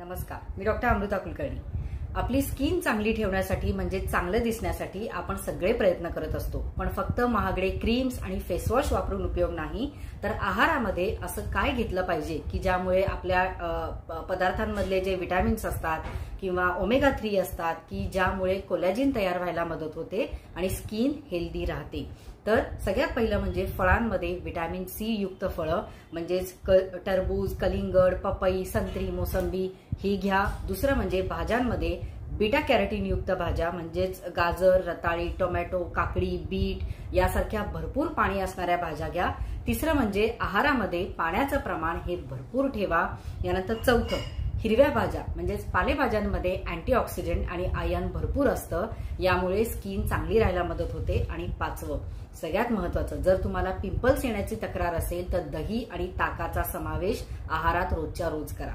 नमस्कार, मी डॉक्टर अमृता कुलकर्णी। आपली स्किन चांगली ठेवण्यासाठी म्हणजे चांगलं दिसण्यासाठी आपण सगळे प्रयत्न करत असतो, पण फक्त महागडे क्रीम्स आणि फेसवॉश वापरून उपयोग नाही, तर आहारामध्ये असं काय घेतलं पाहिजे की ज्यामुळे आपल्या पदार्थांमधले जे विटॅमिन्स असतात किंवा ओमेगा 3 असतात की ज्यामुळे कोलॅजिन तयार व्हायला मदत होते आणि स्किन हेल्दी राहते। तर सगळ्यात पहिलं म्हणजे फळांमध्ये विटॅमिन सी युक्त फळं म्हणजेच टरबूज, कलिंगड, पपई, संत्री, मोसंबी ही घ्या। दुसरं म्हणजे भाज्यांमध्ये बीटा कॅरोटीन युक्त भाज्या म्हणजेच गाजर, रताळी, टोमॅटो, काकडी, बीट यासारख्या भरपूर पाणी असणाऱ्या भाज्या घ्या। तिसरं म्हणजे आहारामध्ये पाण्याचं प्रमाण हे भरपूर ठेवा। यानंतर चौथं, हिरव्या भाज्या म्हणजेच पालेभाज्यांमध्ये अँटीऑक्सिडंट आणि आयर्न भरपूर असतं, यामुळे स्किन चांगली राहायला मदत होते। आणि पाचवं सगळ्यात महत्त्वाचं, जर तुम्हाला पिंपल्स येण्याची तक्रार असेल तर दही आणि ताकाचा समावेश आहारात रोजच्या रोज करा।